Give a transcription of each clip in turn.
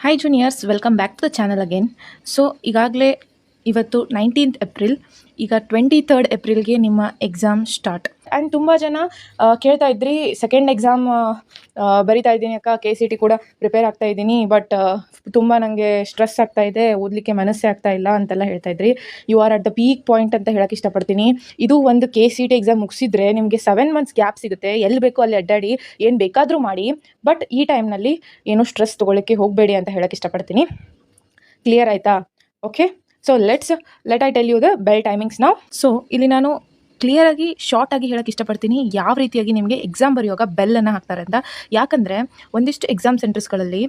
Hi juniors, welcome back to the channel again. So ಈಗಾಗಲೇ ಇವತ್ತು 19th April, ಈಗ 23rd ಏಪ್ರಿಲ್ಗೆ ನಿಮ್ಮ ಎಕ್ಸಾಮ್ ಸ್ಟಾರ್ಟ್. ಆ್ಯಂಡ್ ತುಂಬ ಜನ ಕೇಳ್ತಾ ಇದ್ರಿ, ಸೆಕೆಂಡ್ ಎಕ್ಸಾಮ್ ಬರಿತಾ ಇದ್ದೀನಿ ಅಕ್ಕ, KCT ಕೂಡ ಪ್ರಿಪೇರ್ ಆಗ್ತಾ ಇದ್ದೀನಿ, ಬಟ್ ತುಂಬ ನನಗೆ ಸ್ಟ್ರೆಸ್ ಆಗ್ತಾ ಇದೆ, ಓದಲಿಕ್ಕೆ ಮನಸ್ಸೇ ಆಗ್ತಾ ಇಲ್ಲ ಅಂತೆಲ್ಲ ಹೇಳ್ತಾ ಇದ್ರಿ. You are at the peak point ಅಂತ ಹೇಳಕ್ಕೆ ಇಷ್ಟಪಡ್ತೀನಿ. ಇದು ಒಂದು KCT ಎಕ್ಸಾಮ್ ಮುಗಿಸಿದ್ರೆ ನಿಮಗೆ 7 months ಗ್ಯಾಪ್ ಸಿಗುತ್ತೆ. ಎಲ್ಲಿ ಬೇಕೋ ಅಲ್ಲಿ ಅಡ್ಡಾಡಿ ಏನು ಬೇಕಾದರೂ ಮಾಡಿ, ಬಟ್ ಈ ಟೈಮ್ನಲ್ಲಿ ಏನು ಸ್ಟ್ರೆಸ್ ತೊಗೊಳ್ಳೋಕ್ಕೆ ಹೋಗಬೇಡಿ ಅಂತ ಹೇಳಕ್ಕೆ ಇಷ್ಟಪಡ್ತೀನಿ. ಕ್ಲಿಯರ್ ಆಯಿತಾ? Okay, so let I tell you the bell timings ನಾವು. ಸೊ ಇಲ್ಲಿ ನಾನು ಕ್ಲಿಯರಾಗಿ ಶಾರ್ಟಾಗಿ ಹೇಳಕ್ಕೆ ಇಷ್ಟಪಡ್ತೀನಿ ಯಾವ ರೀತಿಯಾಗಿ ನಿಮಗೆ ಎಕ್ಸಾಮ್ ಬರೆಯುವಾಗ ಬೆಲ್ಲನ್ನು ಹಾಕ್ತಾರೆ ಅಂತ. ಯಾಕಂದರೆ ಒಂದಿಷ್ಟು ಎಕ್ಸಾಮ್ ಸೆಂಟರ್ಸ್ಗಳಲ್ಲಿ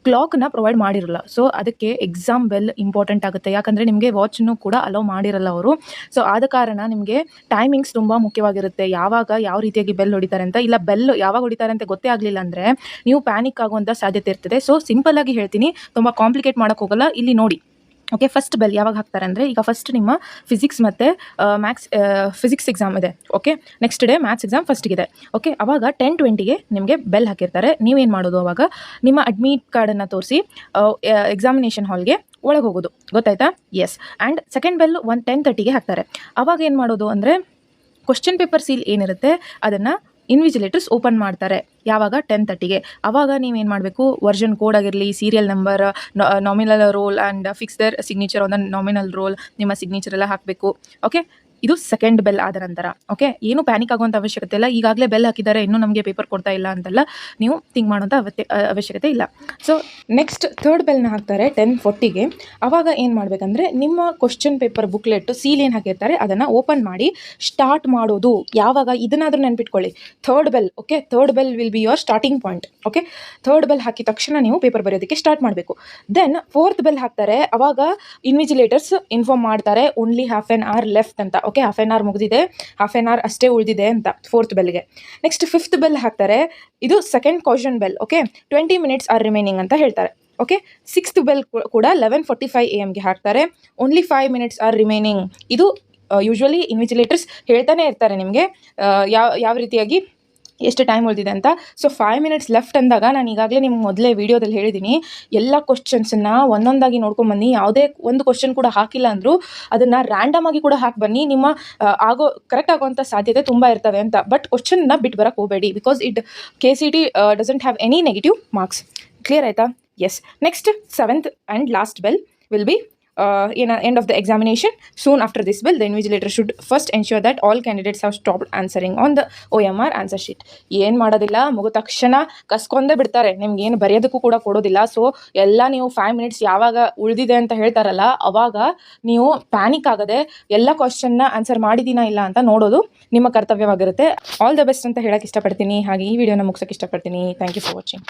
ಕ್ಲಾಕ್ನ ಪ್ರೊವೈಡ್ ಮಾಡಿರಲ್ಲ. ಸೊ ಅದಕ್ಕೆ ಎಕ್ಸಾಮ್ ಬೆಲ್ ಇಂಪಾರ್ಟೆಂಟ್ ಆಗುತ್ತೆ. ಯಾಕಂದರೆ ನಿಮಗೆ ವಾಚನ್ನು ಕೂಡ ಅಲೋ ಮಾಡಿರಲ್ಲ ಅವರು. ಸೊ ಆದ ಕಾರಣ ನಿಮಗೆ ಟೈಮಿಂಗ್ಸ್ ತುಂಬ ಮುಖ್ಯವಾಗಿರುತ್ತೆ. ಯಾವ ರೀತಿಯಾಗಿ ಬೆಲ್ ಹೊಡಿತಾರೆ ಅಂತ, ಇಲ್ಲ ಬೆಲ್ ಯಾವಾಗ ಹೊಡಿತಾರೆ ಅಂತ ಗೊತ್ತೇ ಆಗಲಿಲ್ಲ ಅಂದರೆ ನೀವು ಪ್ಯಾನಿಕ್ ಆಗುವಂಥ ಸಾಧ್ಯತೆ ಇರ್ತದೆ. ಸೊ ಸಿಂಪಲ್ಲಾಗಿ ಹೇಳ್ತೀನಿ, ತುಂಬ ಕಾಂಪ್ಲಿಕೇಟ್ ಮಾಡೋಕ್ಕೆ ಹೋಗಲ್ಲ. ಇಲ್ಲಿ ನೋಡಿ, ಓಕೆ, ಫಸ್ಟ್ ಬೆಲ್ ಯಾವಾಗ ಹಾಕ್ತಾರೆ ಅಂದರೆ, ಈಗ ಫಸ್ಟ್ ನಿಮ್ಮ ಫಿಸಿಕ್ಸ್ ಮತ್ತು ಫಿಸಿಕ್ಸ್ ಎಕ್ಸಾಮ್ ಇದೆ. Okay, next day maths exam ಫಸ್ಟಿಗಿದೆ. ಓಕೆ, ಅವಾಗ 10:20ಗೆ ನಿಮಗೆ ಬೆಲ್ ಹಾಕಿರ್ತಾರೆ. ನೀವೇನು ಮಾಡೋದು, ಅವಾಗ ನಿಮ್ಮ ಅಡ್ಮಿಟ್ ಕಾರ್ಡನ್ನು ತೋರಿಸಿ ಎಕ್ಸಾಮಿನೇಷನ್ ಹಾಲ್ಗೆ ಒಳಗೆ ಹೋಗೋದು. ಗೊತ್ತಾಯ್ತಾ? ಎಸ್. ಆ್ಯಂಡ್ ಸೆಕೆಂಡ್ ಬೆಲ್ 10:30ಗೆ ಹಾಕ್ತಾರೆ. ಅವಾಗ ಏನು ಮಾಡೋದು ಅಂದರೆ, ಕ್ವಶ್ಚನ್ ಪೇಪರ್ ಸೀಲ್ ಏನಿರುತ್ತೆ ಅದನ್ನು ಇನ್ವಿಜಿಲೇಟರ್ಸ್ ಓಪನ್ ಮಾಡ್ತಾರೆ. ಯಾವಾಗ? 10:30ಗೆ. ಆವಾಗ ನೀವೇನು ಮಾಡಬೇಕು, ವರ್ಷನ್ ಕೋಡ್ ಆಗಿರಲಿ, serial number, nominal roll and fix their signature on the nominal roll, ನಿಮ್ಮ ಸಿಗ್ನೇಚರ್ ಎಲ್ಲ ಹಾಕಬೇಕು. ಓಕೆ, ಇದು ಸೆಕೆಂಡ್ ಬೆಲ್ ಆದ ನಂತರ. ಓಕೆ, ಏನು ಪ್ಯಾನಿಕ್ ಆಗುವಂಥ ಅವಶ್ಯಕತೆ ಇಲ್ಲ. ಈಗಾಗಲೇ ಬೆಲ್ ಹಾಕಿದ್ದಾರೆ, ಇನ್ನೂ ನಮಗೆ ಪೇಪರ್ ಕೊಡ್ತಾ ಇಲ್ಲ ಅಂತೆಲ್ಲ ನೀವು ಥಿಂಕ್ ಮಾಡೋಂಥ ಅವಶ್ಯಕತೆ ಇಲ್ಲ. ಸೊ ನೆಕ್ಸ್ಟ್ ಥರ್ಡ್ ಬೆಲ್ನ ಹಾಕ್ತಾರೆ 10:40ಗೆ. ಆವಾಗ ಏನು ಮಾಡಬೇಕಂದ್ರೆ, ನಿಮ್ಮ ಕ್ವಶನ್ ಪೇಪರ್ ಬುಕ್ಲೆಟ್ ಸೀಲ್ ಏನು ಹಾಕಿರ್ತಾರೆ ಅದನ್ನು ಓಪನ್ ಮಾಡಿ ಸ್ಟಾರ್ಟ್ ಮಾಡೋದು. ಯಾವಾಗ? ಇದನ್ನಾದರೂ ನೆನ್ಪಿಟ್ಕೊಳ್ಳಿ, third bell. Okay, third bell will be your starting point. Okay, third bell ಹಾಕಿದ ತಕ್ಷಣ ನೀವು ಪೇಪರ್ ಬರೆಯೋದಕ್ಕೆ ಸ್ಟಾರ್ಟ್ ಮಾಡಬೇಕು. ದೆನ್ ಫೋರ್ತ್ ಬೆಲ್ ಹಾಕ್ತಾರೆ. ಅವಾಗ ಇನ್ವಿಜಿಲೇಟರ್ಸ್ ಇನ್ಫಾರ್ಮ್ ಮಾಡ್ತಾರೆ, ಓನ್ಲಿ ½ an hour ಲೆಫ್ಟ್ ಅಂತ. ಓಕೆ, ½ an hour ಮುಗಿದಿದೆ, ½ an hour ಅಷ್ಟೇ ಉಳಿದಿದೆ ಅಂತ ಫೋರ್ತ್ ಬೆಲ್ಗೆ. ನೆಕ್ಸ್ಟ್ ಫಿಫ್ತ್ ಬೆಲ್ ಹಾಕ್ತಾರೆ. ಇದು second question bell. Okay, 20 minutes are remaining ಅಂತ ಹೇಳ್ತಾರೆ. ಓಕೆ, ಸಿಕ್ಸ್ತ್ ಬೆಲ್ ಕೂಡ 11:45 AM ಹಾಕ್ತಾರೆ. Only 5 minutes are remaining. ಇದು ಯೂಶ್ವಲಿ ಇನ್ವಿಜಿಲೇಟರ್ಸ್ ಹೇಳ್ತಾನೆ ಇರ್ತಾರೆ ನಿಮಗೆ ಯಾವ ರೀತಿಯಾಗಿ ಎಷ್ಟು ಟೈಮ್ ಉಳಿದಿದೆ ಅಂತ. ಸೊ 5 minutes ಲೆಫ್ಟ್ ಅಂದಾಗ, ನಾನು ಈಗಾಗಲೇ ನಿಮ್ಗೆ ಮೊದಲೇ ವೀಡಿಯೋದಲ್ಲಿ ಹೇಳಿದ್ದೀನಿ, ಎಲ್ಲ ಕ್ವಶನ್ಸನ್ನು ಒಂದೊಂದಾಗಿ ನೋಡ್ಕೊಂಬನ್ನಿ. ಯಾವುದೇ ಒಂದು ಕ್ವಶನ್ ಕೂಡ ಹಾಕಿಲ್ಲ ಅಂದರೂ ಅದನ್ನು ರ್ಯಾಂಡಮ್ ಆಗಿ ಕೂಡ ಹಾಕಿ ಬನ್ನಿ. ನಿಮ್ಮ ಕರೆಕ್ಟ್ ಆಗುವಂಥ ಸಾಧ್ಯತೆ ತುಂಬ ಇರ್ತವೆ ಅಂತ. ಬಟ್ ಕ್ವಶನ್ನ ಬಿಟ್ಟು ಬರೋಕ್ಕೆ ಹೋಗಬೇಡಿ, because KCT doesn't have any negative marks. Clear ಆಯಿತಾ? Yes. Next 7th and last bell will be end of the examination. Soon after this bell, the invigilator should first ensure that all candidates have stopped answering on the OMR answer sheet. ಏನು ಮಾಡೋದಿಲ್ಲ, ಮುಗಿದ ತಕ್ಷಣ ಕಸ್ಕೊಂಡೇ ಬಿಡ್ತಾರೆ, ನಿಮ್ಗೆ ಏನು ಬರೆಯೋದಕ್ಕೂ ಕೂಡ ಕೊಡೋದಿಲ್ಲ. So ಎಲ್ಲ ನೀವು 5 minutes ಯಾವಾಗ ಉಳಿದಿದೆ ಅಂತ ಹೇಳ್ತಾರಲ್ಲ, ಅವಾಗ ನೀವು ಪ್ಯಾನಿಕ್ ಆಗದೆ ಎಲ್ಲ ಕ್ವಶನ್ನ ಆನ್ಸರ್ ಮಾಡಿದ್ದೀನಾ ಇಲ್ಲ ಅಂತ ನೋಡೋದು ನಿಮ್ಮ ಕರ್ತವ್ಯವಾಗಿರುತ್ತೆ. ಆಲ್ ದ ಬೆಸ್ಟ್ ಅಂತ ಹೇಳಕ್ಕೆ ಇಷ್ಟಪಡ್ತೀನಿ. ಹಾಗೆ ಈ ವಿಡಿಯೋನ ಮುಗಿಸೋಕ್ಕೆ ಇಷ್ಟಪಡ್ತೀನಿ. Thank you for watching.